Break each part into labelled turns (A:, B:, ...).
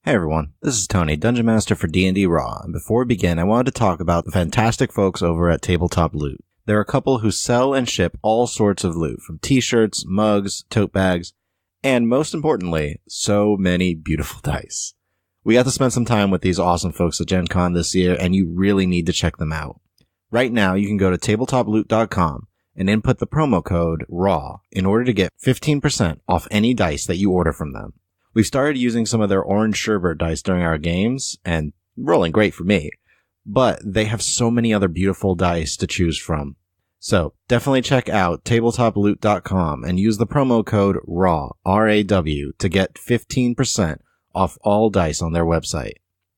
A: Hey everyone, this is Tony, Dungeon Master for D&D Raw, and before we begin, I wanted to talk about the fantastic folks over at Tabletop Loot. They're a couple who sell and ship all sorts of loot, from t-shirts, mugs, tote bags, and most importantly, so many beautiful dice. We got to spend some time with these awesome folks at Gen Con this year, and you really need to check them out. Right now, you can go to tabletoploot.com and input the promo code RAW in order to get 15% off any dice that you order from them. We've started using some of their orange sherbet dice during our games, and rolling great for me. But they have so many other beautiful dice to choose from. So definitely check out tabletoploot.com and use the promo code RAW, R-A-W, to get 15% off all dice on their website.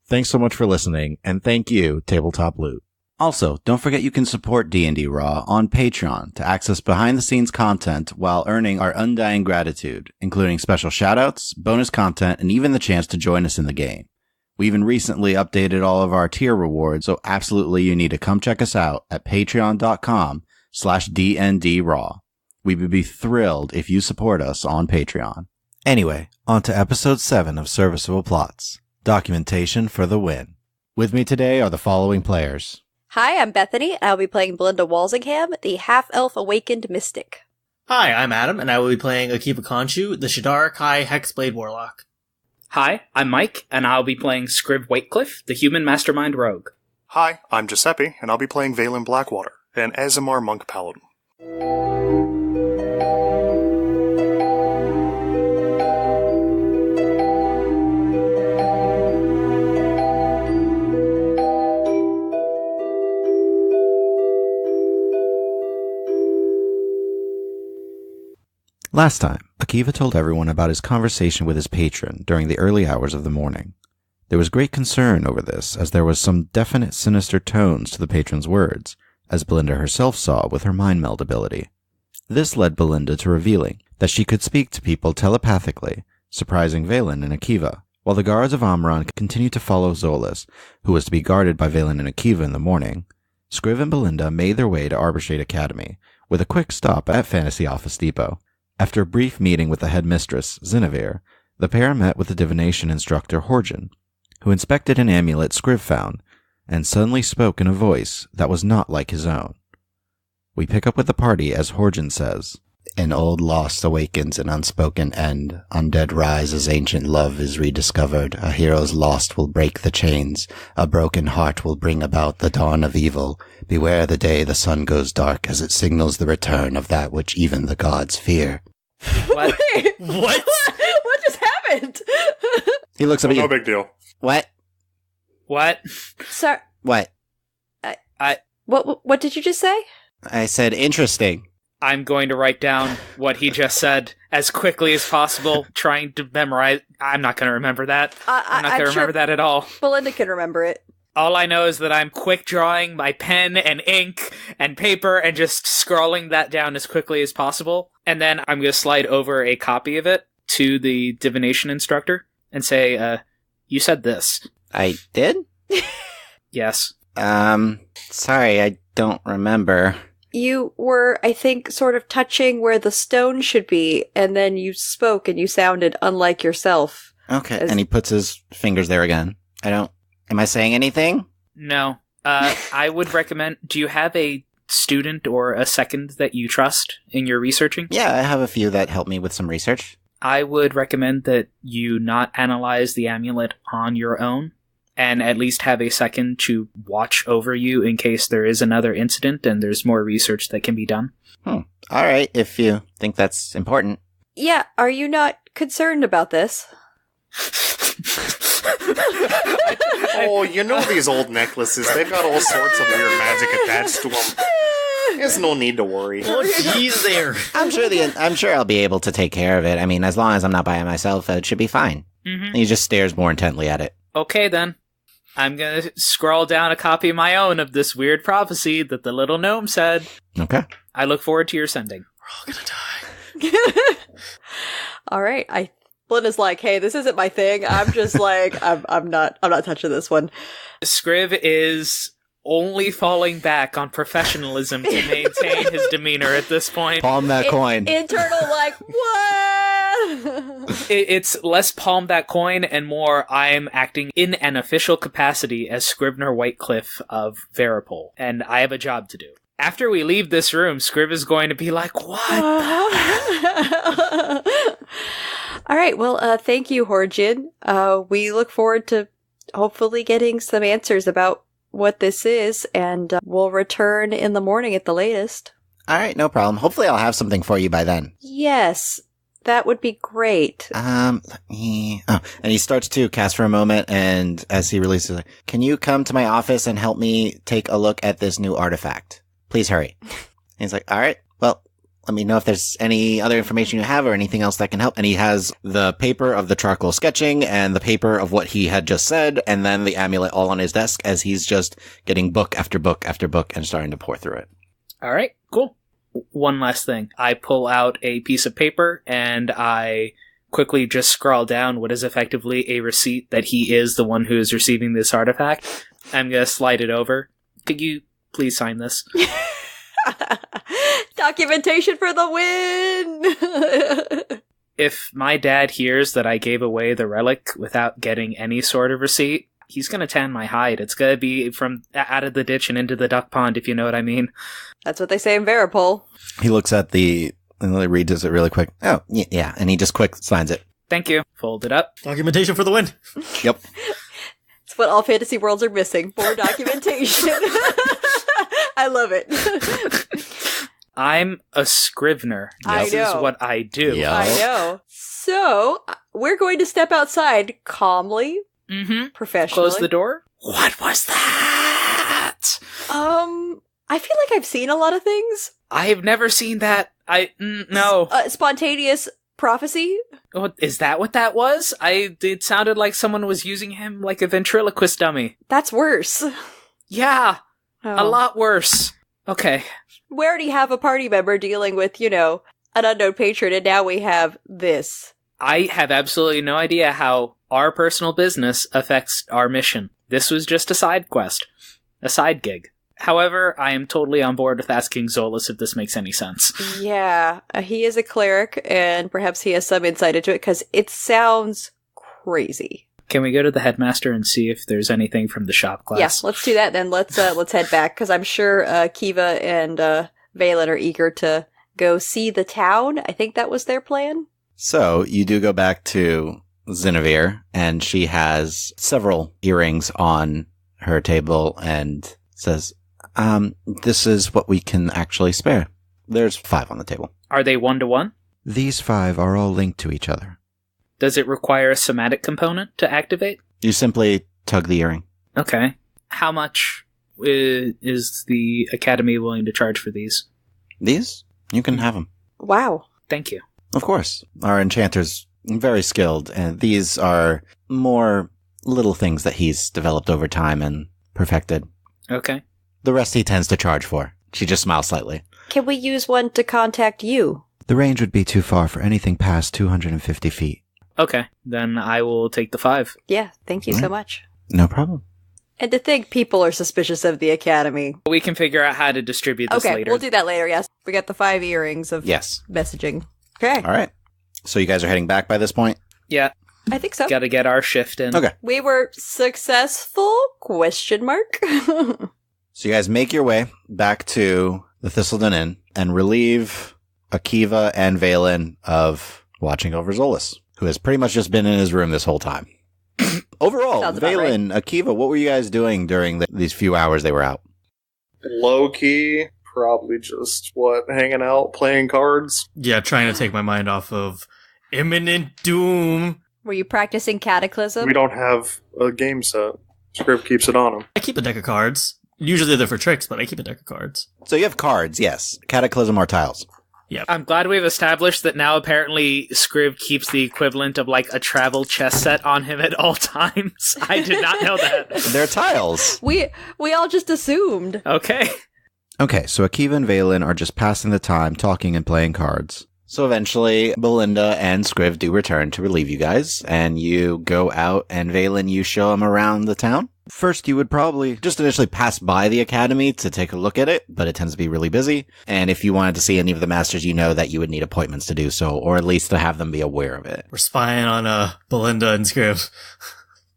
A: Thanks so much for listening, and thank you, Tabletop Loot. Also, don't forget you can support D&D Raw on Patreon to access behind-the-scenes content while earning our undying gratitude, including special shoutouts, bonus content, and even the chance to join us in the game. We even recently updated all of our tier rewards, so absolutely you need to come check us out at patreon.com/DNDRaw. We would be thrilled if you support us on Patreon. Anyway, on to episode 7 of Serviceable Plots. Documentation for the win. With me today are the following players.
B: Hi, I'm Bethany, and I'll be playing Belinda Walsingham, the half-elf awakened mystic.
C: Hi, I'm Adam, and I will be playing Akiva Khonshu, the Shadar Kai Hexblade Warlock.
D: Hi, I'm Mike, and I'll be playing Scriv Waitecliff, the human mastermind rogue.
E: Hi, I'm Giuseppe, and I'll be playing Valen Blackwater, an Azamar monk paladin.
A: Last time, Akiva told everyone about his conversation with his patron during the early hours of the morning. There was great concern over this, as there was some definite sinister tones to the patron's words, as Belinda herself saw with her mind meld ability. This led Belinda to revealing that she could speak to people telepathically, surprising Valen and Akiva. While the guards of Ahmiran continued to follow Zolas, who was to be guarded by Valen and Akiva in the morning, Scriv and Belinda made their way to Arbitrate Academy, with a quick stop at Fantasy Office Depot. After a brief meeting with the headmistress, Zinevere, the pair met with the divination instructor Horgen, who inspected an amulet Scriv found, and suddenly spoke in a voice that was not like his own. We pick up with the party as Horgen says, "An old lost awakens an unspoken end. Undead rise as ancient love is rediscovered. A hero's lost will break the chains. A broken heart will bring about the dawn of evil. Beware the day the sun goes dark, as it signals the return of that which even the gods fear."
D: What?
B: Wait,
C: What?
B: what just happened?
A: He looks up at you.
E: No big deal.
A: What?
D: What?
B: Sorry,
A: What?
B: what did you just say?
A: I said interesting.
D: I'm going to write down what he just said as quickly as possible, trying to memorize. I'm not going to remember that. I'm not going to remember that at all.
B: Belinda can remember it.
D: All I know is that I'm quick drawing my pen and ink and paper and just scrawling that down as quickly as possible. And then I'm going to slide over a copy of it to the divination instructor and say, you said this.
A: I did?
D: Yes.
A: Sorry, I don't remember.
B: You were, I think, sort of touching where the stone should be, and then you spoke and you sounded unlike yourself.
A: Okay, and he puts his fingers there again. Am I saying anything?
D: No. I would recommend, do you have a student or a second that you trust in your researching?
A: Yeah, I have a few that help me with some research.
D: I would recommend that you not analyze the amulet on your own, and at least have a second to watch over you in case there is another incident and there's more research that can be done.
A: Alright, if you think that's important.
B: Yeah, are you not concerned about this?
E: Oh, you know these old necklaces. They've got all sorts of weird magic attached to them. There's no need to worry.
C: Oh, geez there.
A: I'm sure I'll be able to take care of it. I mean, as long as I'm not by myself, it should be fine.
D: Mm-hmm.
A: He just stares more intently at it.
D: Okay, then. I'm gonna scroll down a copy of my own of this weird prophecy that the little gnome said.
A: Okay.
D: I look forward to your sending.
C: We're all gonna die.
B: All right, Belinda's like, hey, this isn't my thing. I'm just like, I'm not touching this one.
D: Scriv is only falling back on professionalism to maintain his demeanor at this point.
A: Palm that coin.
B: Internal, like, what?
D: It's less palm that coin and more I'm acting in an official capacity as Scrivener Whitecliff of Veripol, and I have a job to do. After we leave this room, Scriv is going to be like, what?
B: All right, well, thank you, Horjin. We look forward to hopefully getting some answers about what this is, and we'll return in the morning at the latest.
A: All right, no problem. Hopefully I'll have something for you by then.
B: Yes, that would be great.
A: Let me... Oh, and he starts to cast for a moment, and as he releases it, can you come to my office and help me take a look at this new artifact? Please hurry. And he's like, all right, well, let me know if there's any other information you have or anything else that can help. And he has the paper of the charcoal sketching and the paper of what he had just said, and then the amulet all on his desk as he's just getting book after book after book and starting to pour through it.
D: All right, cool. One last thing. I pull out a piece of paper and I quickly just scrawl down what is effectively a receipt that he is the one who is receiving this artifact. I'm going to slide it over. Could you please sign this?
B: Documentation for the win!
D: If my dad hears that I gave away the relic without getting any sort of receipt, he's going to tan my hide. It's going to be from out of the ditch and into the duck pond, if you know what I mean.
B: That's what they say in Veripol.
A: He looks at and he reads it really quick. Oh, yeah. And he just quick signs it.
D: Thank you. Fold it up.
C: Documentation for the win.
A: Yep.
B: It's what all fantasy worlds are missing. More documentation. I love it.
D: I'm a Scrivener.
B: I
D: This
B: know.
D: is what I do.
A: Yeah.
B: I know. So, we're going to step outside calmly,
D: Mm-hmm.
B: professionally.
D: Close the door. What was that?
B: I feel like I've seen a lot of things.
D: I have never seen that. No.
B: Spontaneous prophecy.
D: What, is that what that was? It sounded like someone was using him like a ventriloquist dummy.
B: That's worse.
D: Yeah, a
B: Oh.
D: lot worse. Okay.
B: We already have a party member dealing with, an unknown patron, and now we have this.
D: I have absolutely no idea how our personal business affects our mission. This was just a side quest. A side gig. However, I am totally on board with asking Zolas if this makes any sense.
B: Yeah, he is a cleric, and perhaps he has some insight into it, because it sounds crazy.
D: Can we go to the headmaster and see if there's anything from the shop class?
B: Yeah, let's do that then. Let's head back, because I'm sure Kiva and Valen are eager to go see the town. I think that was their plan.
A: So you do go back to Zinevere, and she has several earrings on her table and says, this is what we can actually spare. There's 5 on the table.
D: Are they 1-to-1?
A: These 5 are all linked to each other.
D: Does it require a somatic component to activate?
A: You simply tug the earring.
D: Okay. How much is the Academy willing to charge for these?
A: These? You can have them.
B: Wow.
D: Thank you.
A: Of course. Our enchanter's very skilled, and these are more little things that he's developed over time and perfected.
D: Okay.
A: The rest he tends to charge for. She just smiles slightly.
B: Can we use one to contact you?
A: The range would be too far for anything past 250 feet.
D: Okay. Then I will take the 5.
B: Yeah, thank you so much.
A: No problem.
B: And to think people are suspicious of the Academy.
D: We can figure out how to distribute this
B: Okay,
D: later.
B: we'll do that later, yes. We got the 5 earrings of
A: Yes.
B: messaging. Okay,
A: All right. So you guys are heading back by this point?
D: Yeah.
B: I think so.
D: Gotta get our shift in.
A: Okay.
B: We were successful? Question mark.
A: So you guys make your way back to the Thistledown Inn and relieve Akiva and Valen of watching over Zolas, who has pretty much just been in his room this whole time. Overall,
B: Sounds about
A: Valen, Akiva, what were you guys doing during these few hours they were out?
E: Low key, probably just hanging out, playing cards.
C: Yeah, trying to take my mind off of imminent doom.
B: Were you practicing Cataclysm?
E: We don't have a game set. Scriv keeps it on him.
C: I keep a deck of cards. Usually they're for tricks, but I keep a deck of cards.
A: So you have cards, yes. Cataclysm or tiles.
D: I'm glad we've established that now apparently Scriv keeps the equivalent of like a travel chess set on him at all times. I did not know that.
A: They're tiles.
B: We all just assumed.
D: Okay.
A: Okay, so Akiva and Valen are just passing the time talking and playing cards. So eventually, Belinda and Scriv do return to relieve you guys, and you go out, and Valen, you show him around the town. First, you would probably just initially pass by the academy to take a look at it, but it tends to be really busy. And if you wanted to see any of the masters, you know that you would need appointments to do so, or at least to have them be aware of it.
C: We're spying on Belinda and Scriv.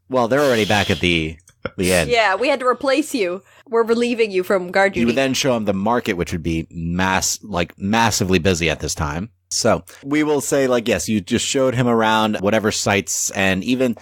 A: Well, they're already back at the end.
B: Yeah, we had to replace you. We're relieving you from guard duty.
A: You would then show him the market, which would be massively busy at this time. So we will say, yes, you just showed him around whatever sites and even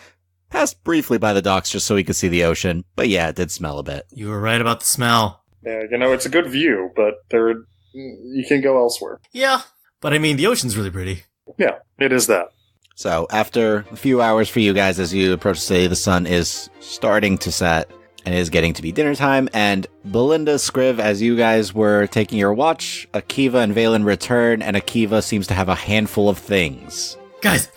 A: passed briefly by the docks just so he could see the ocean. But yeah, it did smell a bit.
C: You were right about the smell.
E: Yeah, it's a good view, but you can go elsewhere.
C: Yeah, but I mean, the ocean's really pretty.
E: Yeah, it is that.
A: So after a few hours for you guys as you approach the city, the sun is starting to set. And it is getting to be dinner time, and Belinda, Scriv, as you guys were taking your watch, Akiva and Valen return, and Akiva seems to have a handful of things.
C: Guys,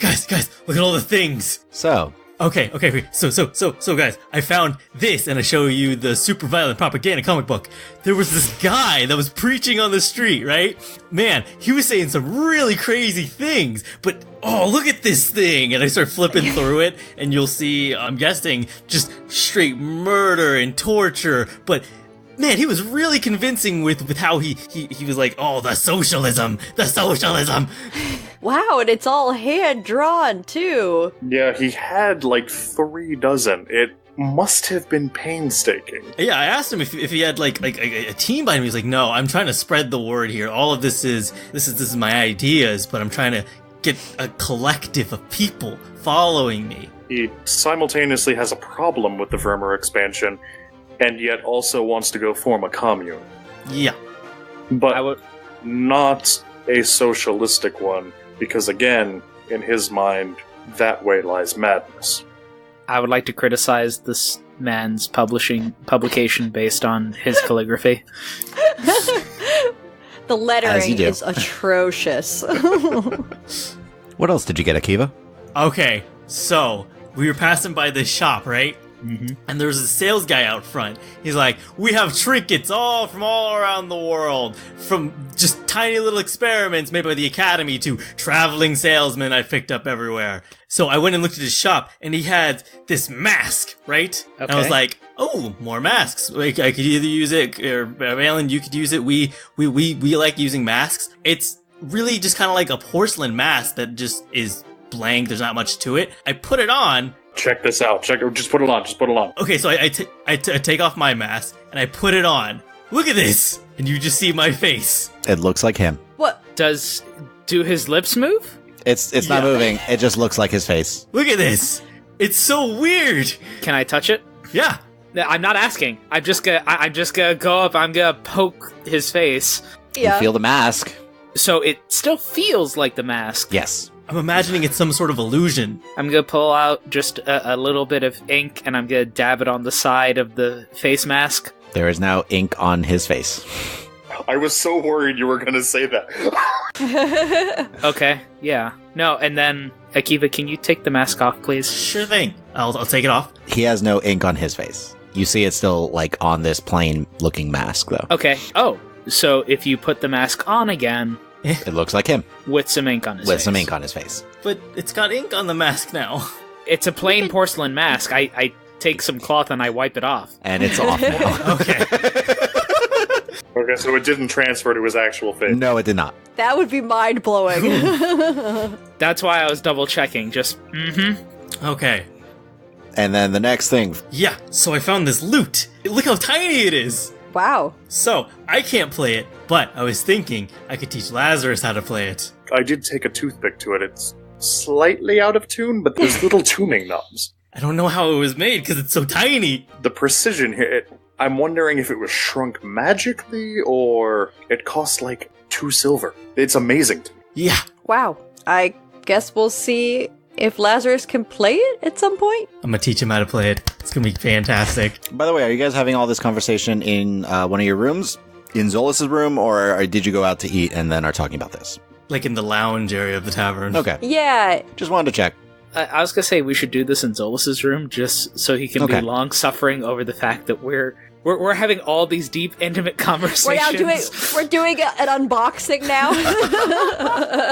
C: look at all the things!
A: So.
C: Okay, so guys, I found this, and I show you the super violent propaganda comic book. There was this guy that was preaching on the street, right? Man, he was saying some really crazy things, but oh, look at this thing! And I start flipping through it, and you'll see, I'm guessing, just straight murder and torture, but man, he was really convincing with how he was like, oh, the socialism!
B: Wow, and it's all hand-drawn, too.
E: Yeah, he had 3 dozen. It must have been painstaking.
C: Yeah, I asked him if he had like a team behind him. He's like, no, I'm trying to spread the word here. All of this is my ideas, but I'm trying to get a collective of people following me.
E: He simultaneously has a problem with the Vermeer expansion, and yet also wants to go form a commune.
C: Yeah.
E: But not a socialistic one, because again, in his mind, that way lies madness.
D: I would like to criticize this man's publication based on his calligraphy.
B: The lettering is atrocious.
A: What else did you get, Akiva?
C: Okay, so we were passing by this shop, right? Mm-hmm. And there's a sales guy out front. He's like, we have trinkets from all around the world, from just tiny little experiments made by the Academy to traveling salesmen I've picked up everywhere. So I went and looked at his shop, and he had this mask, right? Okay. And I was like, oh, more masks. Like, I could either use it, or Valen, you could use it. We like using masks. It's really just kind of like a porcelain mask that just is blank. There's not much to it. I put it on.
E: Check this out. Just put it on.
C: Okay, so I take off my mask, and I put it on. Look at this! And you just see my face.
A: It looks like him.
B: What?
D: Do his lips move?
A: It's not moving. It just looks like his face.
C: Look at this! It's so weird!
D: Can I touch it?
C: Yeah.
D: I'm not asking. I'm just gonna go up, I'm gonna poke his face.
B: Yeah.
A: You feel the mask.
D: So it still feels like the mask.
A: Yes.
C: I'm imagining it's some sort of illusion.
D: I'm gonna pull out just a little bit of ink, and I'm gonna dab it on the side of the face mask.
A: There is now ink on his face.
E: I was so worried you were gonna say that.
D: Okay, yeah. No, and then, Akiva, can you take the mask off, please?
C: Sure thing. I'll take it off.
A: He has no ink on his face. You see it's still, on this plain-looking mask, though.
D: Okay. Oh, so if you put the mask on again...
A: It looks like him.
D: With some ink on his face.
A: With some ink on his face.
C: But it's got ink on the mask now.
D: It's a plain porcelain mask. I take some cloth and I wipe it off.
A: And it's off now.
C: Okay.
E: Okay, so it didn't transfer to his actual face.
A: No, it did not.
B: That would be mind-blowing.
D: That's why I was double-checking. Just,
C: Okay.
A: And then the next thing.
C: Yeah, so I found this loot. Look how tiny it is.
B: Wow.
C: So, I can't play it, but I was thinking I could teach Lazarus how to play it.
E: I did take a toothpick to it. It's slightly out of tune, but there's little tuning knobs.
C: I don't know how it was made because it's so tiny.
E: The precision here, I'm wondering if it was shrunk magically or it cost 2 silver. It's amazing to me.
C: Yeah.
B: Wow. I guess we'll see if Lazarus can play it at some point.
C: I'm gonna teach him how to play it. It's gonna be fantastic.
A: By the way, are you guys having all this conversation in one of your rooms? In Zolas's room, or did you go out to eat and then are talking about this?
C: Like in the lounge area of the tavern.
A: Okay.
B: Yeah.
A: Just wanted to check.
D: I was gonna say we should do this in Zolas's room, just so he can be long-suffering over the fact that we're We're having all these deep, intimate conversations.
B: We're doing an unboxing now.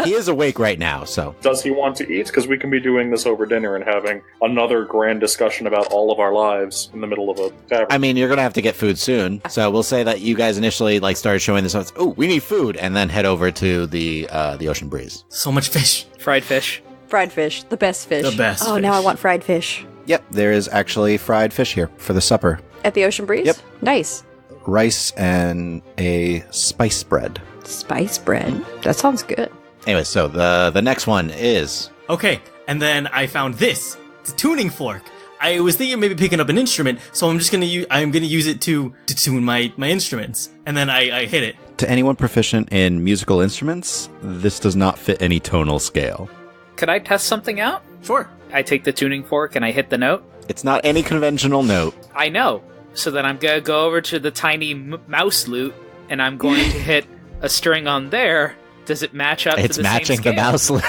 A: He is awake right now, so.
E: Does he want to eat? Because we can be doing this over dinner and having another grand discussion about all of our lives in the middle of a tavern.
A: I mean, you're gonna have to get food soon, so we'll say that you guys initially started showing this. Oh, we need food, and then head over to the ocean breeze.
C: So much fish.
D: Fried fish.
B: Fried fish, the best fish.
C: The best
B: Oh,
C: fish.
B: now I want fried fish.
A: Yep, there is actually fried fish here for the supper.
B: At the Ocean Breeze?
A: Yep.
B: Nice.
A: Rice and a spice bread.
B: Spice bread. That sounds good.
A: Anyway, so the next one is...
C: Okay, and then I found this. It's a tuning fork. I was thinking of maybe picking up an instrument, so I'm just gonna use it to tune my instruments. And then I hit it.
A: To anyone proficient in musical instruments, this does not fit any tonal scale.
D: Could I test something out?
C: Sure.
D: I take the tuning fork and I hit the note.
A: It's not any conventional note.
D: I know. So then I'm going to go over to the tiny mouse lute, and I'm going to hit a string on there. Does it match up to the
A: It's
D: same
A: matching
D: scale?
A: the mouse lute.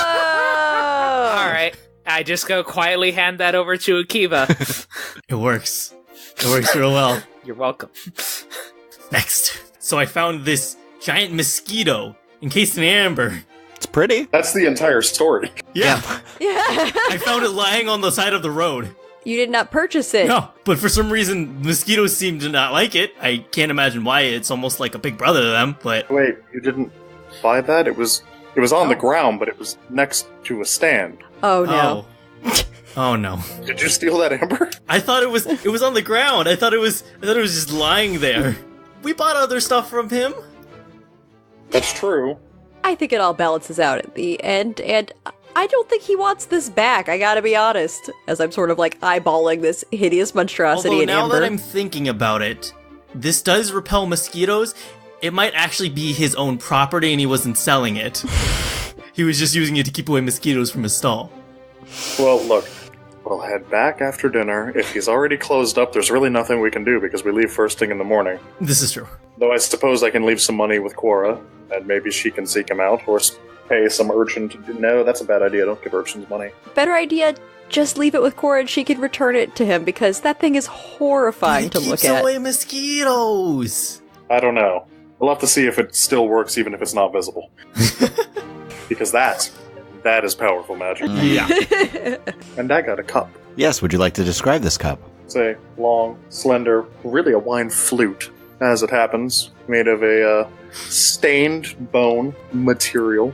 B: Whoa!
D: All right. I just go quietly hand that over to Akiva.
C: It works. It works real well.
D: You're welcome.
C: Next. So I found this giant mosquito encased in amber.
A: It's pretty.
E: That's the entire story.
C: Yeah.
B: Yeah.
C: I found it lying on the side of the road.
B: You did not purchase it.
C: No, but for some reason, mosquitoes seem to not like it. I can't imagine why. It's almost like a big brother to them, but...
E: Wait, you didn't buy that? It was on the ground, but it was next to a stand.
B: Oh, no.
C: Oh no.
E: Did you steal that amber?
C: I thought it was on the ground. I thought it was just lying there. We bought other stuff from him.
E: That's true.
B: I think it all balances out at the end, and I don't think he wants this back, I gotta be honest. As I'm sort of eyeballing this hideous monstrosity
C: Although
B: in
C: now
B: amber.
C: that I'm thinking about it, this does repel mosquitoes. It might actually be his own property and he wasn't selling it. He was just using it to keep away mosquitoes from his stall.
E: Well, look, we'll head back after dinner. If he's already closed up, there's really nothing we can do because we leave first thing in the morning.
C: This is true.
E: Though I suppose I can leave some money with Cora, and maybe she can seek him out, or pay some urchin to do... No, that's a bad idea. Don't give urchins money.
B: Better idea, just leave it with Cora and she can return it to him, because that thing is horrifying to look
C: Keeps
B: at.
C: away mosquitoes.
E: I don't know. We'll have to see if it still works even if it's not visible. Because that is powerful magic.
C: Yeah.
E: And I got a cup.
A: Yes, would you like to describe this cup?
E: It's a long, slender, really a wine flute, as it happens, made of a stained bone material.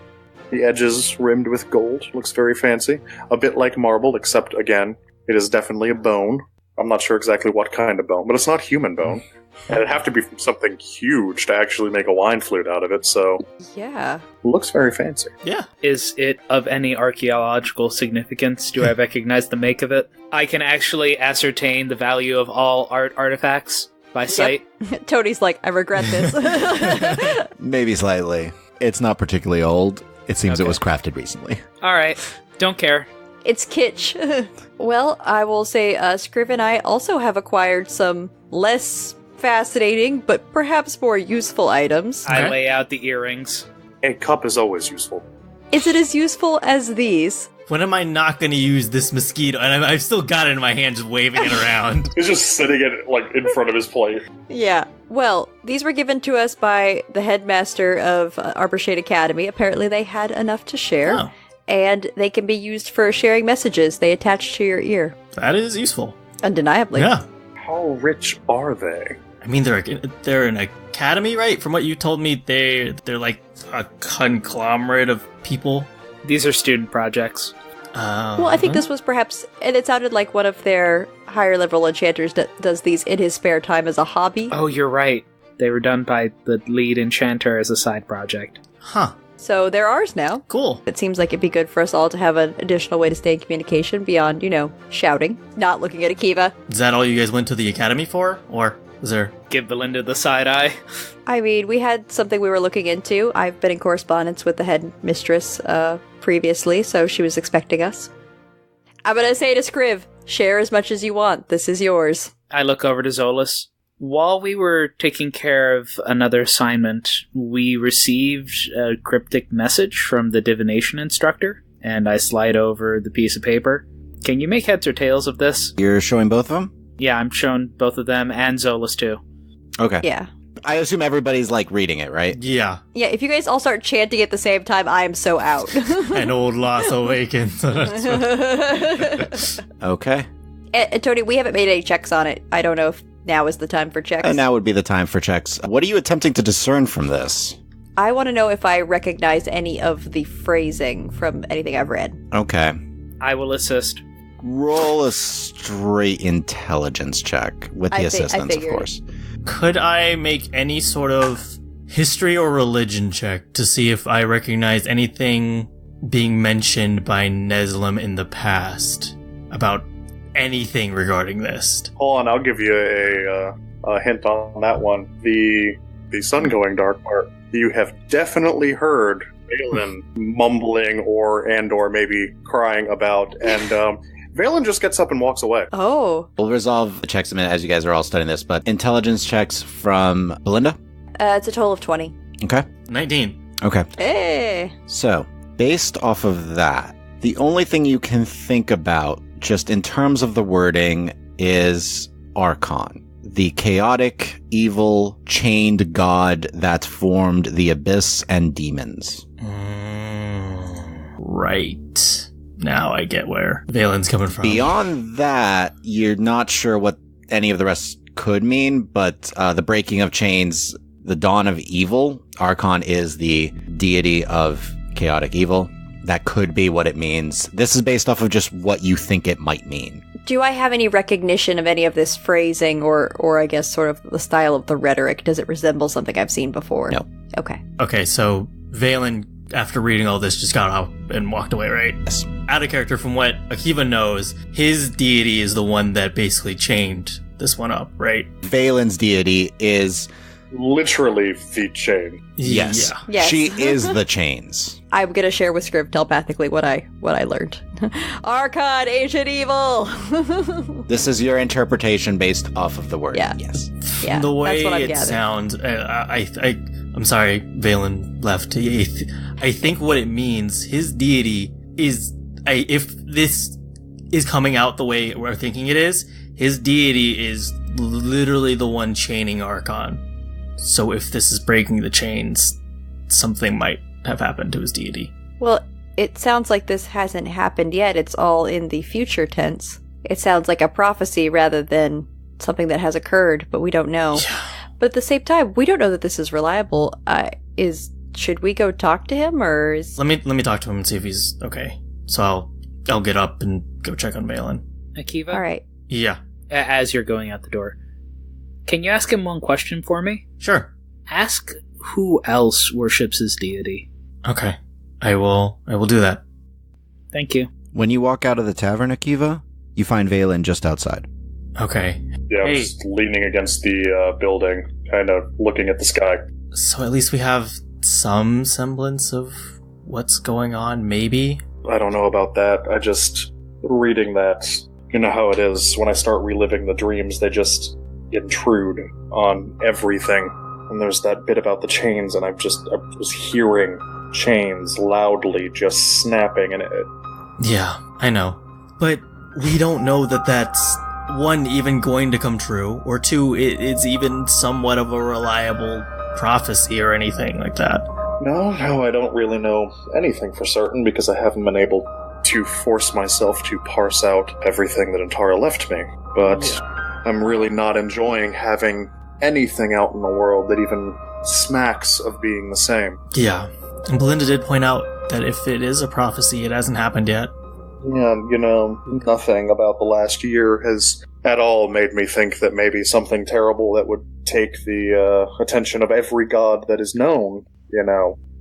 E: The edges rimmed with gold. Looks very fancy. A bit like marble, except, again, it is definitely a bone. I'm not sure exactly what kind of bone, but it's not human bone. And it'd have to be from something huge to actually make a wine flute out of it, so...
B: Yeah.
E: Looks very fancy.
C: Yeah.
D: Is it of any archaeological significance? Do I recognize the make of it? I can actually ascertain the value of all artifacts by sight.
B: Tony's like, I regret this.
A: Maybe slightly. It's not particularly old. It seems it
D: Okay.
A: was crafted recently.
D: All right. Don't care.
B: It's kitsch. Well, I will say, Scriv and I also have acquired some less fascinating, but perhaps more useful items.
C: Okay.
D: I lay out the earrings.
E: A cup is always useful.
B: Is it as useful as these?
C: When am I not going to use this mosquito? And I've still got it in my hand, just waving it around.
E: He's just sitting in front of his plate.
B: Yeah. Well, these were given to us by the headmaster of Arborshade Academy. Apparently they had enough to share.
C: Oh,
B: And they can be used for sharing messages they attach to your ear.
C: that is useful.
B: Undeniably.
C: Yeah.
E: How rich are they?
C: I mean, they're an academy, right? From what you told me, they're like a conglomerate of people.
D: These are student projects.
B: Well, I think this was perhaps, and it sounded like one of their higher level enchanters that does these in his spare time as a hobby.
D: Oh, you're right. They were done by the lead enchanter as a side project.
C: Huh.
B: So they're ours now.
C: Cool.
B: It seems like it'd be good for us all to have an additional way to stay in communication beyond, shouting, not looking at Akiva.
C: Is that all you guys went to the academy for? Or was there...
D: Give Belinda the side eye.
B: I mean, we had something we were looking into. I've been in correspondence with the head mistress previously, so she was expecting us. I'm gonna say to Scriv, share as much as you want. This is yours.
D: I look over to Zolas. While we were taking care of another assignment, we received a cryptic message from the divination instructor, and I slide over the piece of paper. Can you make heads or tails of this?
A: You're showing both of them?
D: Yeah, I'm showing both of them and Zolas too.
A: Okay.
B: Yeah.
A: I assume everybody's, like, reading it, right?
C: Yeah.
B: Yeah, if you guys all start chanting at the same time, I am so out.
C: An old loss awakens.
A: Okay.
B: And Tony, we haven't made any checks on it. I don't know if now is the time for checks.
A: And now would be the time for checks. What are you attempting to discern from this?
B: I want to know if I recognize any of the phrasing from anything I've read.
A: Okay.
D: I will assist.
A: Roll a straight intelligence check with the assistance, of course.
C: Could I make any sort of history or religion check to see if I recognize anything being mentioned by Neslim in the past about anything regarding this?
E: Hold on, I'll give you a hint on that one. The sun going dark part. You have definitely heard Valen mumbling or maybe crying about, and Valen just gets up and walks away.
B: Oh.
A: We'll resolve the checks in a minute as you guys are all studying this, but intelligence checks from Belinda?
B: It's a total of 20.
A: Okay.
C: 19.
A: Okay.
B: Hey.
A: So, based off of that, the only thing you can think about, just in terms of the wording, is Archon. The chaotic, evil, chained god that formed the abyss and demons.
C: Right. Now I get where Valen's coming from.
A: Beyond that, you're not sure what any of the rest could mean, but the breaking of chains, the dawn of evil, Archon is the deity of chaotic evil. That could be what it means. This is based off of just what you think it might mean.
B: Do I have any recognition of any of this phrasing or I guess sort of the style of the rhetoric? Does it resemble something I've seen before?
A: No.
B: Okay.
C: Okay, so Valen, after reading all this, just got up and walked away, right?
A: Yes.
C: Out of character, from what Akiva knows, his deity is the one that basically chained this one up, right?
A: Valen's deity is...
E: Literally the chain.
A: Yes.
C: Yeah.
B: Yes.
A: She is the chains.
B: I'm gonna share with Scriv telepathically what I learned. Archon, ancient evil.
A: This is your interpretation based off of the word.
B: Yeah.
A: Yes.
B: Yeah,
C: The way
B: that's what I'm
C: it
B: gathering.
C: sounds, I'm sorry, Valen left. I think what it means, his deity is, if this is coming out the way we're thinking it is, his deity is literally the one chaining Archon. So if this is breaking the chains, something might have happened to his deity.
B: Well, it sounds like this hasn't happened yet. It's all in the future tense. It sounds like a prophecy rather than something that has occurred, but we don't know.
C: Yeah.
B: But at the same time, we don't know that this is reliable. Should we go talk to him, or is...
C: Let me talk to him and see if he's okay. So I'll get up and go check on Valen.
D: Akiva?
B: All right.
C: Yeah,
D: As you're going out the door, can you ask him one question for me?
C: sure.
D: Ask who else worships his deity.
C: Okay, I will do that.
D: Thank you.
A: When you walk out of the tavern, Akiva, you find Valen just outside.
C: Okay,
E: Yeah,
C: Hey.
E: just leaning against the building, kind of looking at the sky.
C: so at least we have some semblance of what's going on, maybe?
E: I don't know about that. I just... Reading that, you know how it is. When I start reliving the dreams, they just intrude on everything. And there's that bit about the chains, and I was hearing chains loudly just snapping, and it...
C: Yeah, I know. But we don't know that that's, one, even going to come true, or two, it's even somewhat of a reliable prophecy or anything like that.
E: No, I don't really know anything for certain, because I haven't been able to force myself to parse out everything that Antara left me. But I'm really not enjoying having anything out in the world that even smacks of being the same.
C: Yeah, and Belinda did point out that if it is a prophecy, it hasn't happened yet.
E: Yeah, nothing about the last year has at all made me think that maybe something terrible that would take the attention of every god that is known,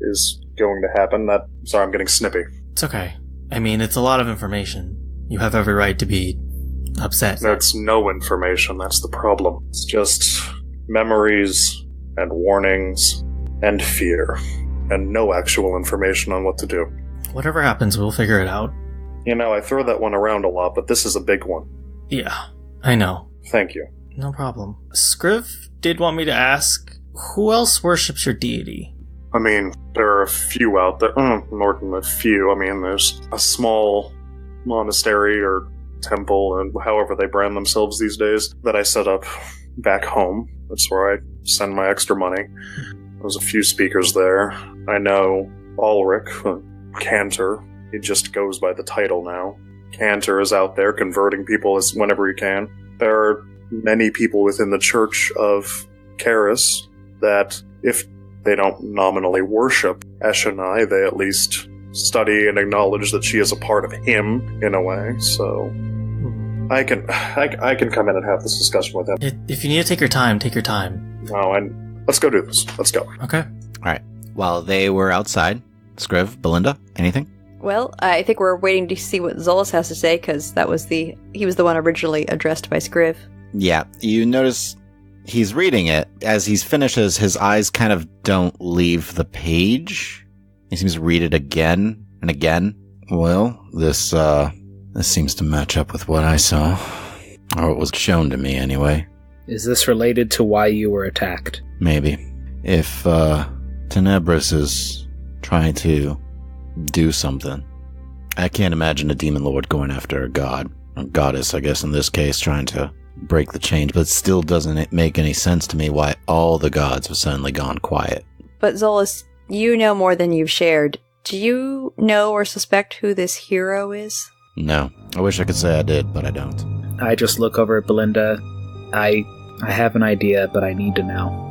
E: is going to happen. Sorry, I'm getting snippy.
C: It's okay. I mean, it's a lot of information. You have every right to be upset.
E: That's no information, that's the problem. It's just memories and warnings and fear, and no actual information on what to do.
C: Whatever happens, we'll figure it out.
E: I throw that one around a lot, but this is a big one.
C: Yeah, I know.
E: Thank you.
C: No problem. Scriv did want me to ask, who else worships your deity?
E: I mean, there are a few out there. More than a few. I mean, there's a small monastery or temple, and however they brand themselves these days, that I set up back home. That's where I send my extra money. There's a few speakers there. I know Ulrich, Cantor, he just goes by the title now. Cantor is out there converting people whenever he can. There are many people within the Church of Karis that, if they don't nominally worship Eshonai, they at least study and acknowledge that she is a part of him, in a way, so I can come in and have this discussion with him.
C: If you need to take your time, take your time.
E: Oh, and let's go do this. Let's go.
C: Okay.
A: Alright. While they were outside, Scriv, Belinda, anything?
B: Well, I think we're waiting to see what Zolas has to say, because he was the one originally addressed by Scriv.
A: Yeah, you notice he's reading it. As he finishes, his eyes kind of don't leave the page. He seems to read it again and again. Well, this seems to match up with what I saw. Or what was shown to me, anyway.
D: Is this related to why you were attacked?
A: Maybe. If, Tenebris is trying to do something, I can't imagine a demon lord going after a god. Or goddess, I guess, in this case, trying to break the chains, but it still doesn't make any sense to me why all the gods have suddenly gone quiet.
B: But Zolas, you know more than you've shared. Do you know or suspect who this hero is?
A: No. I wish I could say I did, but I don't.
D: I just look over at Belinda. I have an idea, but I need to know.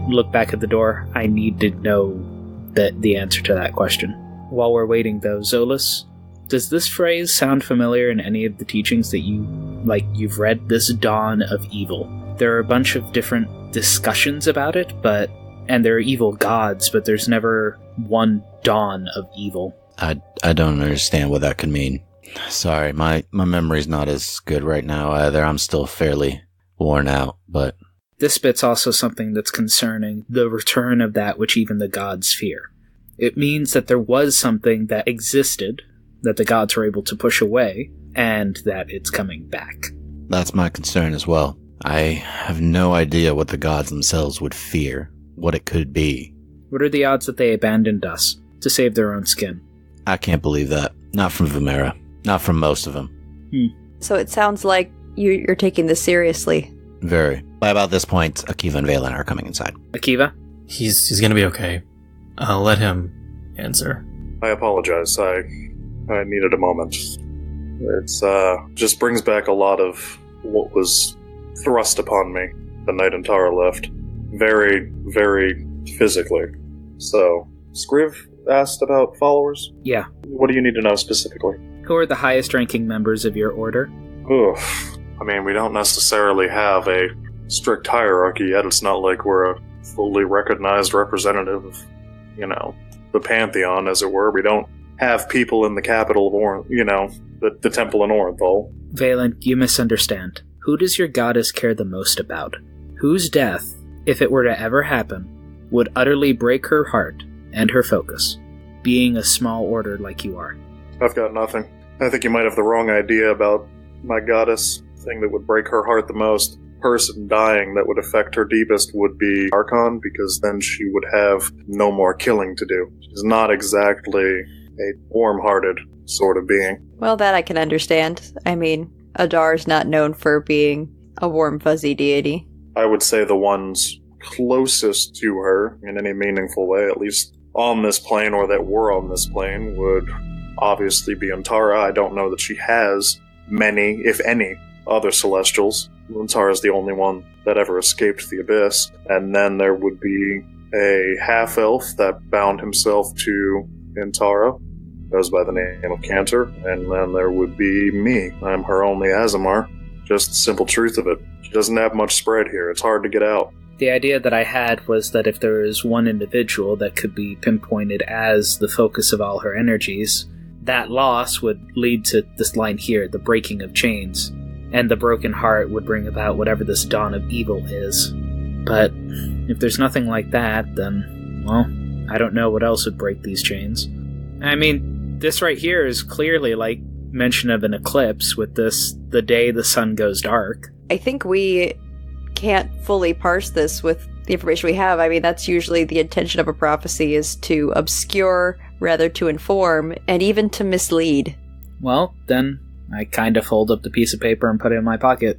D: Look back at the door. I need to know the answer to that question. While we're waiting, though, Zolas, does this phrase sound familiar in any of the teachings that you've read? This dawn of evil. There are a bunch of different discussions about it, and there are evil gods, but there's never one dawn of evil.
A: I don't understand what that could mean. Sorry, my memory's not as good right now either. I'm still fairly worn out, but...
D: This bit's also something that's concerning, the return of that which even the gods fear. It means that there was something that existed, that the gods were able to push away, and that it's coming back.
A: That's my concern as well. I have no idea what the gods themselves would fear, what it could be.
D: What are the odds that they abandoned us to save their own skin?
A: I can't believe that. Not from Vimera. Not from most of them.
B: So it sounds like you're taking this seriously.
A: Very. By about this point, Akiva and Valen are coming inside.
D: Akiva?
C: He's gonna be okay. I'll let him answer.
E: I apologize. I needed a moment. It's just brings back a lot of what was thrust upon me the night Antara left. Very, very physically. So, Scriv asked about followers?
D: Yeah.
E: What do you need to know specifically?
D: Who are the highest ranking members of your order?
E: Oof. I mean, we don't necessarily have a strict hierarchy yet. It's not like we're a fully recognized representative of, the Pantheon, as it were. We don't have people in the capital of the Temple in Orenthal.
D: Valen, you misunderstand. Who does your goddess care the most about? Whose death, if it were to ever happen, would utterly break her heart and her focus, being a small order like you are?
E: I've got nothing. I think you might have the wrong idea about my goddess. The thing that would break her heart the most, person dying that would affect her deepest, would be Archon, because then she would have no more killing to do. She's not exactly a warm-hearted sort of being.
B: Well, that I can understand. I mean, Adar's not known for being a warm, fuzzy deity.
E: I would say the ones closest to her in any meaningful way, at least on this plane or that were on this plane, would obviously be Antara. I don't know that she has many, if any, other Celestials. Antara is the only one that ever escaped the Abyss. And then there would be a half-elf that bound himself to Antara, goes by the name of Cantor, and then there would be me. I'm her only Azamar. Just the simple truth of it. She doesn't have much spread here. It's hard to get out.
D: The idea that I had was that if there is one individual that could be pinpointed as the focus of all her energies, that loss would lead to this line here, the breaking of chains, and the broken heart would bring about whatever this dawn of evil is. But if there's nothing like that, then, well, I don't know what else would break these chains. I mean, this right here is clearly like mention of an eclipse with this, the day the sun goes dark.
B: I think we can't fully parse this with the information we have. I mean, that's usually the intention of a prophecy, is to obscure rather to inform, and even to mislead.
D: Well, then, I kind of fold up the piece of paper and put it in my pocket.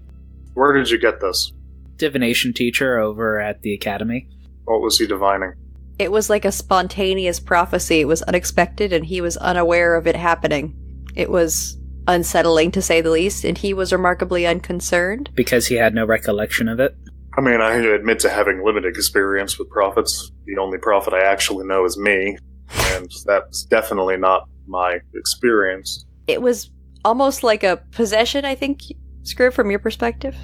E: Where did you get this?
D: Divination teacher over at the academy.
E: What was he divining?
B: It was like a spontaneous prophecy. It was unexpected, and he was unaware of it happening. It was unsettling, to say the least, and he was remarkably unconcerned.
D: Because he had no recollection of it?
E: I mean, I admit to having limited experience with prophets. The only prophet I actually know is me, and that's definitely not my experience.
B: It was almost like a possession, I think, Scriv, from your perspective.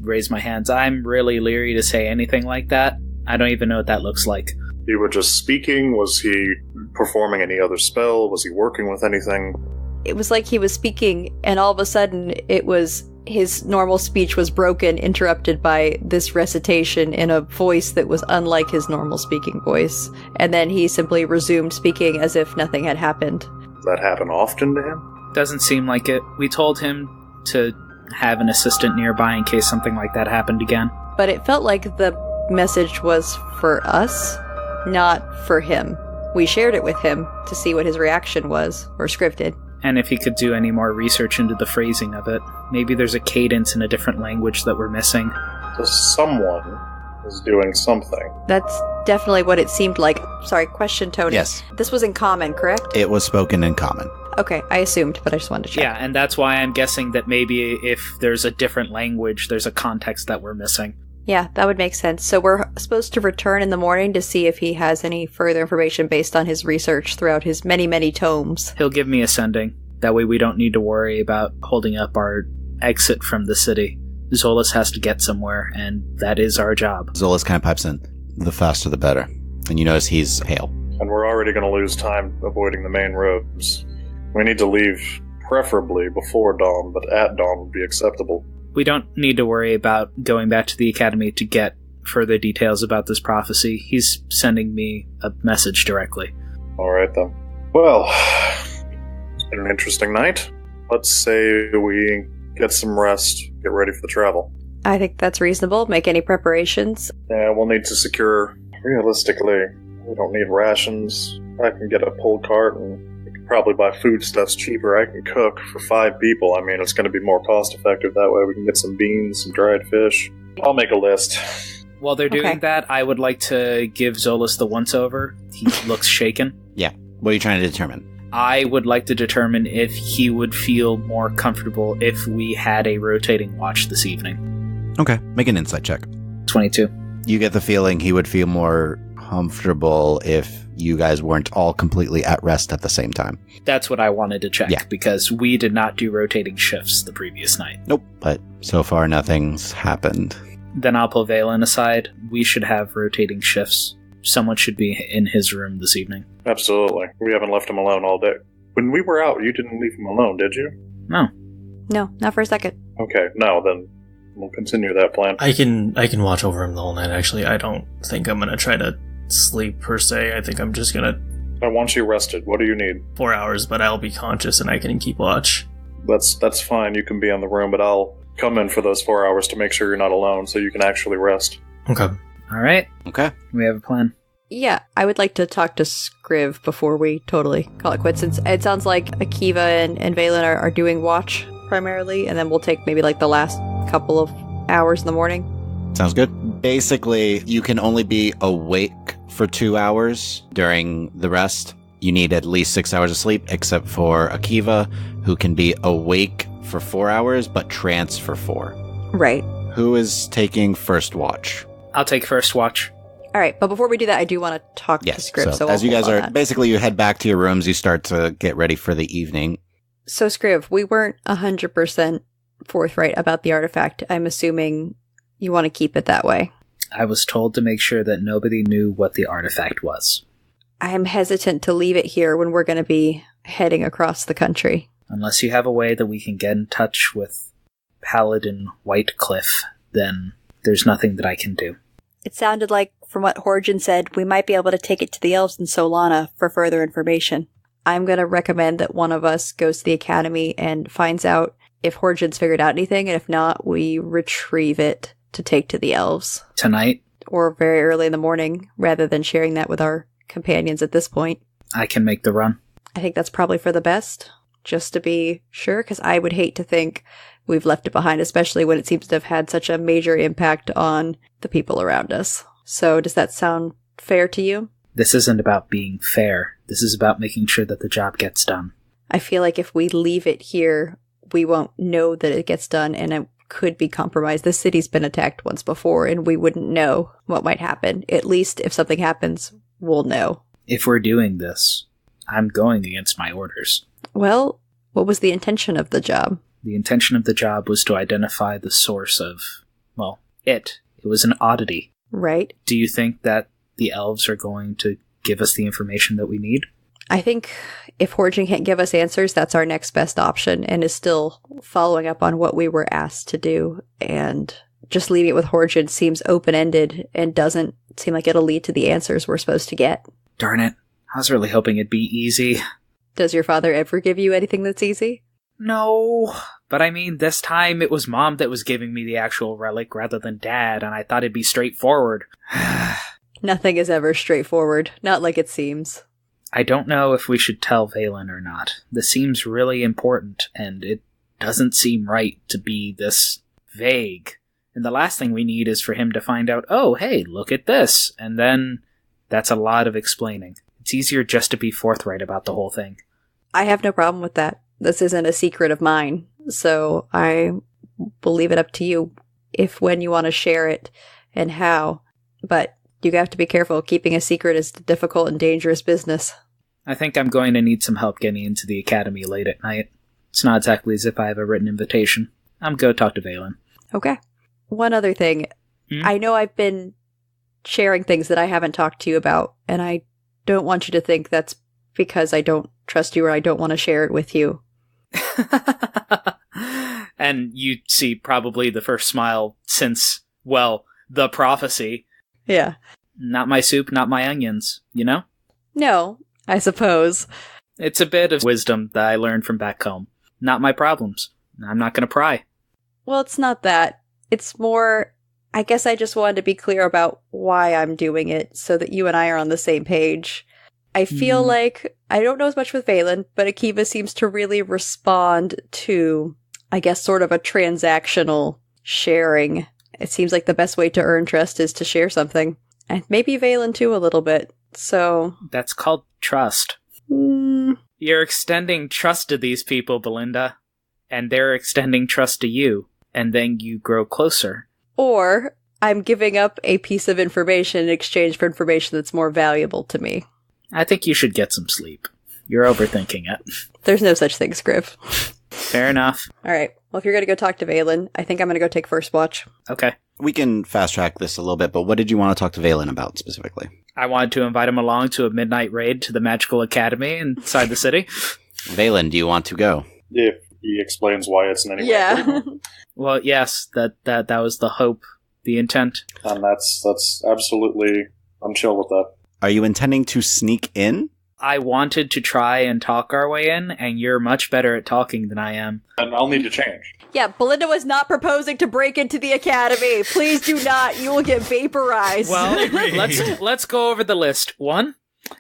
D: Raise my hands. I'm really leery to say anything like that. I don't even know what that looks like.
E: You were just speaking? Was he performing any other spell? Was he working with anything?
B: It was like he was speaking, and all of a sudden, it was his normal speech was broken, interrupted by this recitation in a voice that was unlike his normal speaking voice. And then he simply resumed speaking as if nothing had happened.
E: Does that happen often to him?
D: Doesn't seem like it. We told him to have an assistant nearby in case something like that happened again.
B: But it felt like the message was for us, not for him. We shared it with him to see what his reaction was, or scripted.
D: And if he could do any more research into the phrasing of it. Maybe there's a cadence in a different language that we're missing.
E: So someone is doing something.
B: That's definitely what it seemed like. Sorry, question, Tony.
A: Yes.
B: This was in common, correct?
A: It was spoken in common.
B: Okay, I assumed, but I just wanted to check.
D: Yeah, and that's why I'm guessing that maybe if there's a different language, there's a context that we're missing.
B: Yeah, that would make sense. So we're supposed to return in the morning to see if he has any further information based on his research throughout his many, many tomes.
D: He'll give me a sending. That way we don't need to worry about holding up our exit from the city. Zolas has to get somewhere, and that is our job.
A: Zolas kind of pipes in. The faster the better. And you notice he's hale.
E: And we're already going to lose time avoiding the main roads. We need to leave preferably before dawn, but at dawn would be acceptable.
D: We don't need to worry about going back to the academy to get further details about this prophecy. He's sending me a message directly.
E: Alright then. Well, it's been an interesting night. Let's say we get some rest, get ready for the travel.
B: I think that's reasonable. Make any preparations.
E: Yeah, we'll need to secure, realistically, we don't need rations. I can get a pull cart and we can probably buy foodstuffs cheaper. I can cook for 5 people. I mean, it's going to be more cost effective that way. We can get some beans, some dried fish. I'll make a list.
D: While they're doing
B: Okay.
D: that, I would like to give Zolas the once-over. He looks shaken.
A: Yeah. What are you trying to determine?
D: I would like to determine if he would feel more comfortable if we had a rotating watch this evening.
A: Okay. Make an insight check.
D: 22.
A: You get the feeling he would feel more comfortable if you guys weren't all completely at rest at the same time.
D: That's what I wanted to check,
A: Yeah.
D: because we did not do rotating shifts the previous night.
A: Nope. But so far nothing's happened.
D: Then I'll pull Valen aside. We should have rotating shifts. Someone should be in his room this evening.
E: Absolutely. We haven't left him alone all day. When we were out, you didn't leave him alone, did you?
D: No.
B: No, not for a second.
E: Okay, no, then we'll continue that plan.
C: I can watch over him the whole night, actually. I don't think I'm gonna try to sleep per se. I think I'm just gonna
E: I want you rested. What do you need?
C: 4 hours, but I'll be conscious and I can keep watch.
E: That's fine. You can be in the room, but I'll come in for those 4 hours to make sure you're not alone so you can actually rest.
C: Okay.
D: All right.
A: Okay.
D: We have a plan.
B: Yeah, I would like to talk to Scriv before we totally call it quits, since it sounds like Akiva and Valen are doing watch primarily, and then we'll take maybe like the last couple of hours in the morning.
A: Sounds good. Basically, you can only be awake for 2 hours during the rest. You need at least 6 hours of sleep, except for Akiva, who can be awake for 4 hours, but trance for 4.
B: Right.
A: Who is taking first watch?
D: I'll take first watch.
B: All right, but before we do that, I do want to talk
A: Yes.
B: to Scriv. So
A: as you guys
B: I'll hold
A: are,
B: on that.
A: basically you head back to your rooms, you start to get ready for the evening.
B: So Scriv, we weren't 100% forthright about the artifact. I'm assuming you want to keep it that way.
D: I was told to make sure that nobody knew what the artifact was.
B: I'm hesitant to leave it here when we're going to be heading across the country.
D: Unless you have a way that we can get in touch with Paladin Whitecliff, then there's nothing that I can do.
B: It sounded like, from what Horgen said, we might be able to take it to the elves in Solana for further information. I'm going to recommend that one of us goes to the academy and finds out if Horgen's figured out anything, and if not, we retrieve it to take to the elves.
D: Tonight,
B: Or very early in the morning, rather than sharing that with our companions at this point.
D: I can make the run.
B: I think that's probably for the best. just to be sure, because I would hate to think we've left it behind, especially when it seems to have had such a major impact on the people around us. So does that sound fair to you?
D: This isn't about being fair. This is about making sure that the job gets done.
B: I feel like if we leave it here, we won't know that it gets done, and it could be compromised. The city's been attacked once before, and we wouldn't know what might happen. At least if something happens, we'll know.
D: If we're doing this, I'm going against my orders.
B: Well, what was the intention of the job?
D: The intention of the job was to identify the source of, well, it. It was an oddity.
B: Right.
D: Do you think that the elves are going to give us the information that we need?
B: I think if Horjin can't give us answers, that's our next best option, and is still following up on what we were asked to do. And just leaving it with Horjin seems open-ended and doesn't seem like it'll lead to the answers we're supposed to get.
D: Darn it. I was really hoping it'd be easy.
B: Does your father ever give you anything that's easy?
D: No, but I mean, this time it was Mom that was giving me the actual relic rather than Dad, and I thought it'd be straightforward.
B: Nothing is ever straightforward, not like it seems.
D: I don't know if we should tell Valen or not. This seems really important, and it doesn't seem right to be this vague. And the last thing we need is for him to find out, oh, hey, look at this, and then that's a lot of explaining. It's easier just to be forthright about the whole thing.
B: I have no problem with that. This isn't a secret of mine, so I will leave it up to you when you want to share it and how. But you have to be careful. Keeping a secret is a difficult and dangerous business.
D: I think I'm going to need some help getting into the academy late at night. It's not exactly as if I have a written invitation. I'm going to talk to Valen.
B: Okay. One other thing. I know I've been sharing things that I haven't talked to you about, and I don't want you to think that's because I don't trust you or I don't want to share it with you.
D: And you see probably the first smile since, well, the prophecy.
B: Yeah.
D: Not my soup, not my onions, you know?
B: No, I suppose.
D: It's a bit of wisdom that I learned from back home. Not my problems. I'm not going to pry.
B: Well, it's not that. It's more, I guess I just wanted to be clear about why I'm doing it so that you and I are on the same page. I feel like, I don't know as much with Valen, but Akiva seems to really respond to, I guess, sort of a transactional sharing. It seems like the best way to earn trust is to share something. And maybe Valen too a little bit. So
D: that's called trust. You're extending trust to these people, Belinda. And they're extending trust to you. And then you grow closer.
B: Or I'm giving up a piece of information in exchange for information that's more valuable to me.
D: I think you should get some sleep. You're overthinking it.
B: There's no such thing, Scriv.
D: Fair enough.
B: All right. Well, if you're going to go talk to Valen, I think I'm going to go take first watch.
D: Okay.
A: We can fast track this a little bit, but what did you want to talk to Valen about specifically?
D: I wanted to invite him along to a midnight raid to the Magical Academy inside the city.
A: Valen, do you want to go?
E: If he explains why it's in any way.
B: Yeah.
D: Well, yes, that was the hope, the intent.
E: And that's absolutely, I'm chill with that.
A: Are you intending to sneak in?
D: I wanted to try and talk our way in, and you're much better at talking than I am.
E: And I'll need to change.
B: Yeah, Belinda was not proposing to break into the academy. Please do not. You will get vaporized.
D: Well, let's go over the list. 1,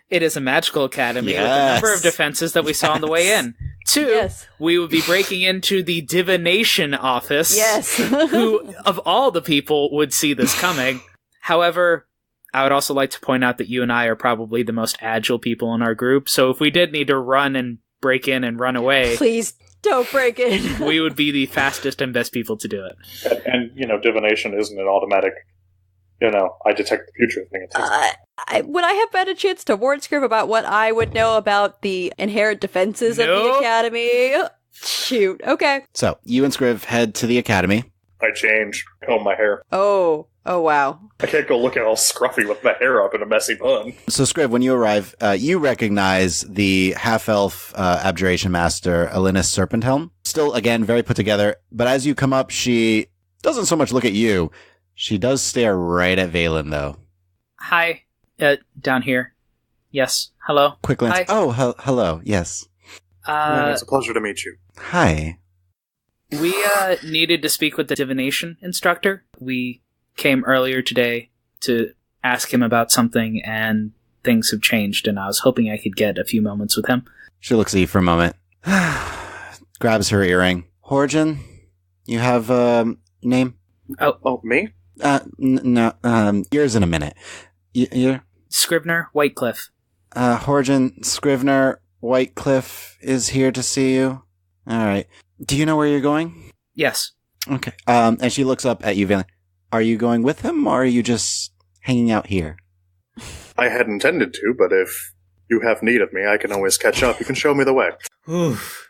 D: it is a magical academy with a number of defenses that we saw on the way in. 2, we would be breaking into the divination office.
B: Yes.
D: Who, of all the people, would see this coming. However, I would also like to point out that you and I are probably the most agile people in our group, so if we did need to run and break in and run away...
B: Please don't break in.
D: We would be the fastest and best people to do it.
E: And divination isn't an automatic, I detect the future thing.
B: Would I have had a chance to warn Scriv about what I would know about the inherent defenses of the academy? Shoot, okay.
A: So, you and Scriv head to the academy.
E: I change, comb my hair.
B: Oh, wow.
E: I can't go looking all scruffy with my hair up in a messy bun.
A: So, Scriv, when you arrive, you recognize the half-elf abjuration master, Alinus Serpenthelm. Still, again, very put together. But as you come up, she doesn't so much look at you. She does stare right at Valen, though.
D: Hi. Down here. Yes. Hello.
A: Quick glance.
D: Hi.
A: Oh, hello. Yes.
E: It's a pleasure to meet you.
A: Hi.
D: We needed to speak with the divination instructor. We came earlier today to ask him about something, and things have changed, and I was hoping I could get a few moments with him.
A: She looks at you for a moment. Grabs her earring. Horgen, you have a name?
E: Oh, me?
A: No, yours in a minute. You're?
D: Scrivener, Whitecliff.
A: Horgen, Scrivener, Whitecliff is here to see you. Alright. Do you know where you're going?
D: Yes.
A: Okay. And she looks up at you, Valen. Are you going with him, or are you just hanging out here?
E: I had intended to, but if you have need of me, I can always catch up. You can show me the way.
C: Oof.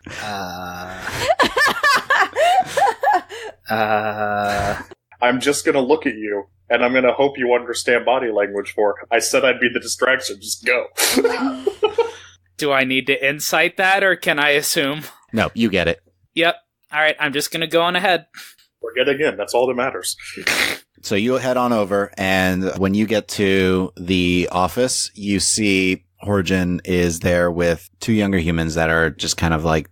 C: I'm just gonna look at you, and I'm gonna hope you understand body language for it. I said I'd be the distraction. Just go.
D: Do I need to insight that, or can I assume?
A: No, you get it.
D: Yep. Alright, I'm just gonna go on ahead.
E: We're getting in. That's all that matters.
A: So you head on over, and when you get to the office, you see Horgen is there with two younger humans that are just kind of like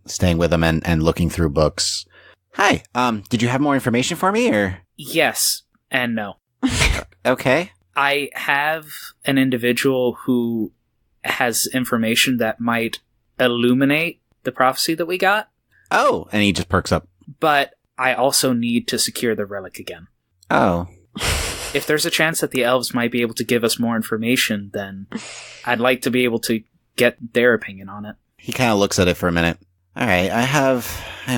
A: staying with him and looking through books. Hi, did you have more information for me, or?
D: Yes, and no.
A: Okay.
D: I have an individual who has information that might illuminate the prophecy that we got.
A: Oh, and he just perks up.
D: But I also need to secure the relic again.
A: Oh.
D: If there's a chance that the elves might be able to give us more information, then I'd like to be able to get their opinion on it.
A: He kind of looks at it for a minute. All right, I have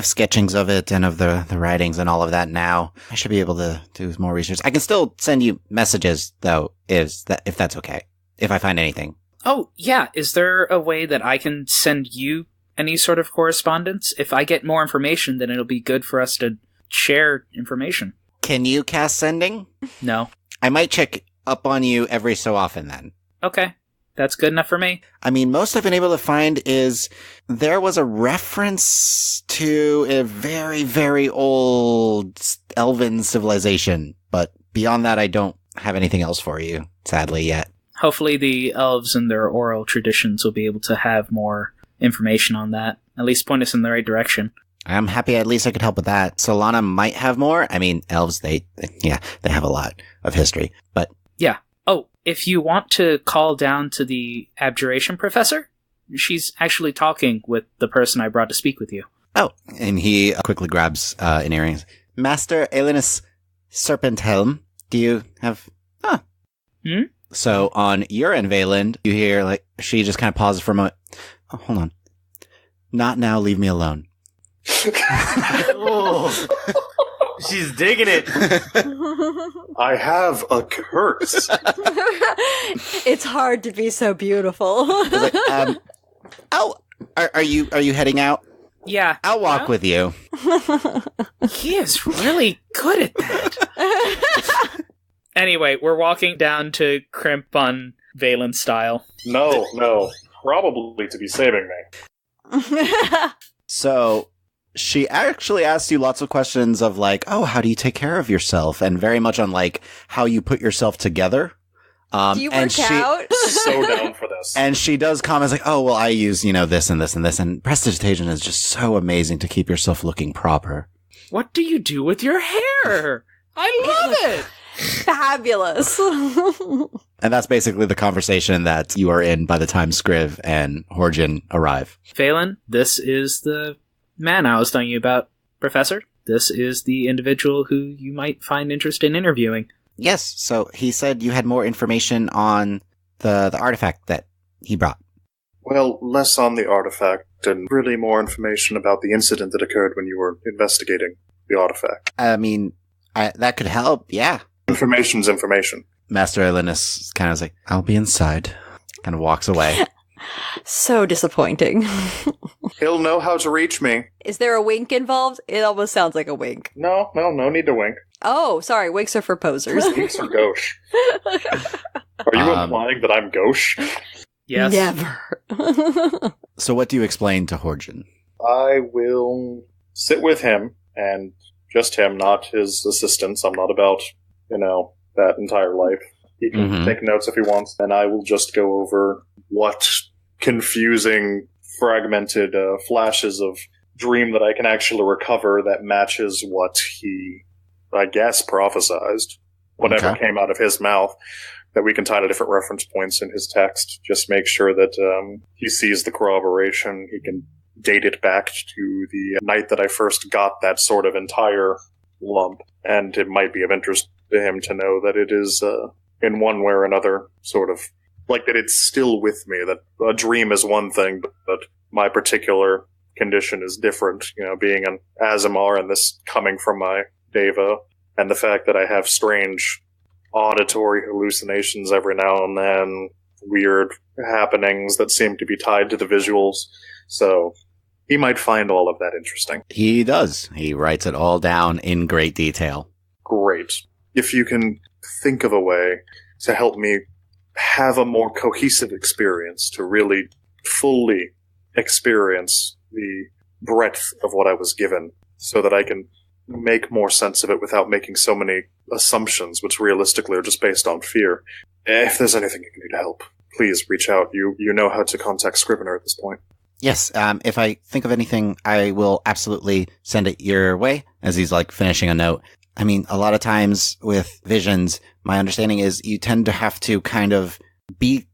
A: sketchings of it and of the writings and all of that now. I should be able to do more research. I can still send you messages, though, if that's okay, if I find anything.
D: Oh, yeah. Is there a way that I can send you any sort of correspondence? If I get more information, then it'll be good for us to share information.
A: Can you cast sending?
D: No.
A: I might check up on you every so often then.
D: Okay. That's good enough for me.
A: I mean, most I've been able to find is there was a reference to a very, very old elven civilization, but beyond that, I don't have anything else for you, sadly, yet.
D: Hopefully the elves and their oral traditions will be able to have more information on that. At least point us in the right direction.
A: I'm happy at least I could help with that. Solana might have more. I mean, elves, they have a lot of history, but...
D: Yeah. Oh, if you want to call down to the abjuration professor, she's actually talking with the person I brought to speak with you.
A: Oh, and he quickly grabs an earring. Master Alinus Serpenthelm, do you have... So on your end, Valen, you hear, like, she just kind of pauses for a moment. Oh, hold on. Not now, leave me alone.
C: Oh, she's digging it.
E: I have a curse.
B: It's hard to be so beautiful.
A: Like, are you heading out?
D: Yeah.
A: I'll walk with you.
D: He is really good at that. Anyway, we're walking down to Crimp on Valen style.
E: No. Probably to be saving me.
A: So she actually asks you lots of questions of like, oh, how do you take care of yourself? And very much on like how you put yourself together.
B: Do you work out?
E: So down for this.
A: And she does comments like, oh, well, I use, this and this and this. And prestidigitation is just so amazing to keep yourself looking proper.
D: What do you do with your hair? I love it.
B: Fabulous.
A: And that's basically the conversation that you are in by the time Scriv and Horgen arrive.
D: Valen, this is the man I was telling you about, Professor. This is the individual who you might find interest in interviewing.
A: Yes, so he said you had more information on the artifact that he brought.
E: Well, less on the artifact and really more information about the incident that occurred when you were investigating the artifact.
A: I mean, that could help, yeah.
E: Information's information.
A: Master Alinus kind of is like, I'll be inside. Kind of walks away.
B: So disappointing.
E: He'll know how to reach me.
B: Is there a wink involved? It almost sounds like a wink.
E: No need to wink.
B: Oh, sorry, winks are for posers.
E: Winks are gauche. Are you implying that I'm gauche?
D: Yes.
B: Never.
A: So what do you explain to Horgen?
E: I will sit with him, and just him, not his assistants. I'm not about, that entire life. He can take notes if he wants, and I will just go over what confusing, fragmented flashes of dream that I can actually recover that matches what he, I guess, prophesized. Whatever came out of his mouth, that we can tie to different reference points in his text. Just make sure that he sees the corroboration. He can date it back to the night that I first got that sort of entire lump, and it might be of interest to him to know that it is, in one way or another, sort of, like that it's still with me, that a dream is one thing, but my particular condition is different, being an Aasimar and this coming from my Deva, and the fact that I have strange auditory hallucinations every now and then, weird happenings that seem to be tied to the visuals, so he might find all of that interesting.
A: He does. He writes it all down in great detail.
E: Great. If you can think of a way to help me have a more cohesive experience, to really fully experience the breadth of what I was given, so that I can make more sense of it without making so many assumptions, which realistically are just based on fear. If there's anything you can do to help, please reach out. You know how to contact Scrivener at this point.
A: Yes, if I think of anything, I will absolutely send it your way, as he's finishing a note. I mean, a lot of times with visions, my understanding is you tend to have to kind of be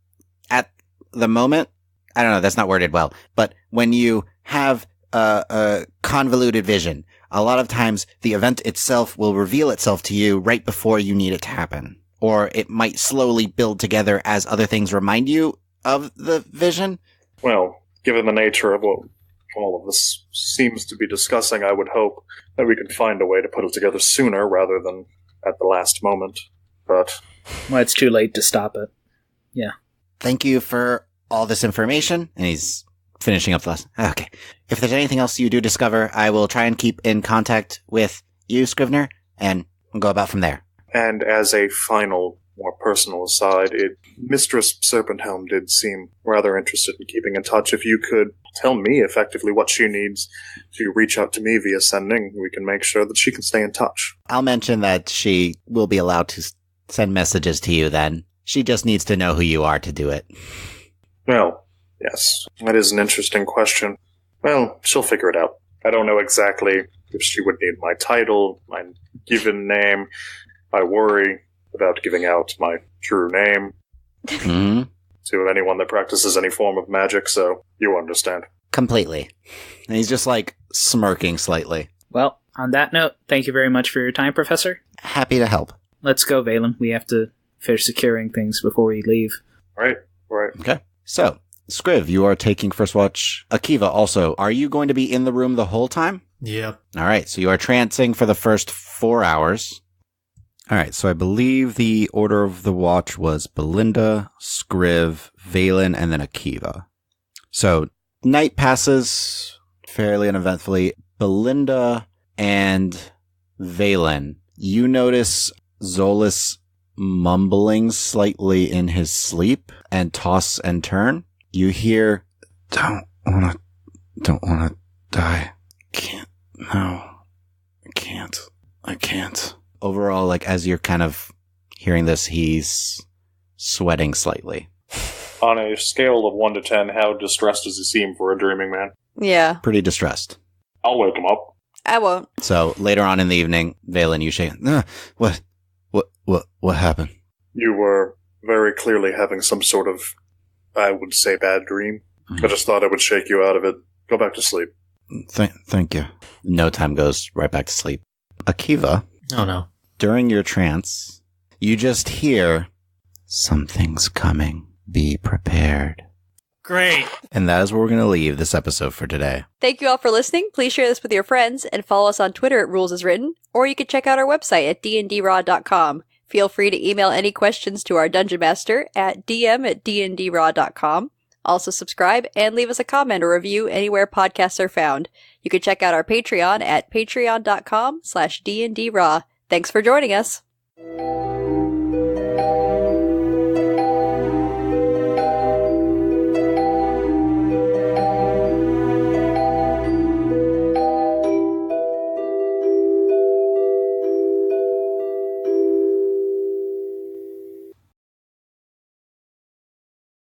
A: at the moment. I don't know, that's not worded well, but when you have a convoluted vision, a lot of times the event itself will reveal itself to you right before you need it to happen. Or it might slowly build together as other things remind you of the vision.
E: Well, given the nature of what all of this seems to be discussing, I would hope that we can find a way to put it together sooner rather than at the last moment. But
D: Well, it's too late to stop it. Yeah.
A: Thank you for all this information. And he's finishing up the last. Okay. If there's anything else you do discover, I will try and keep in contact with you, Scrivener, and we'll go about from there.
E: And as a final, more personal aside, Mistress Serpenthelm did seem rather interested in keeping in touch. If you could tell me effectively what she needs to reach out to me via sending, we can make sure that she can stay in touch.
A: I'll mention that she will be allowed to send messages to you then. She just needs to know who you are to do it.
E: Well, yes, that is an interesting question. Well, she'll figure it out. I don't know exactly if she would need my title, my given name. I worry about giving out my true name to anyone that practices any form of magic, so you understand.
A: Completely. And he's just smirking slightly.
D: Well, on that note, thank you very much for your time, Professor.
A: Happy to help.
D: Let's go, Valen. We have to finish securing things before we leave.
E: Right.
A: Okay. So, Scriv, you are taking first watch. Akiva, also, are you going to be in the room the whole time?
C: Yep.
A: All right, so you are trancing for the first 4 hours. All right, so I believe the order of the watch was Belinda, Scriv, Valen, and then Akiva. So night passes fairly uneventfully. Belinda and Valen, you notice Zolas mumbling slightly in his sleep and toss and turn. You hear, don't wanna die. I can't. Overall, as you're kind of hearing this, he's sweating slightly.
E: On a scale of 1 to 10, how distressed does he seem for a dreaming man?
B: Yeah.
A: Pretty distressed.
E: I'll wake him up.
B: I won't.
A: So later on in the evening, Valen, you shake. What happened?
E: You were very clearly having some sort of, I would say, bad dream. I just thought I would shake you out of it. Go back to sleep.
A: Thank you. No time goes right back to sleep. Akiva.
C: Oh no.
A: During your trance, you just hear, something's coming. Be prepared.
C: Great.
A: And that is where we're going to leave this episode for today.
B: Thank you all for listening. Please share this with your friends and follow us on Twitter at Rules As Written, or you can check out our website at dndraw.com. Feel free to email any questions to our Dungeon Master at dm@dndraw.com. Also subscribe and leave us a comment or review anywhere podcasts are found. You can check out our Patreon at patreon.com/dndraw. Thanks for joining us.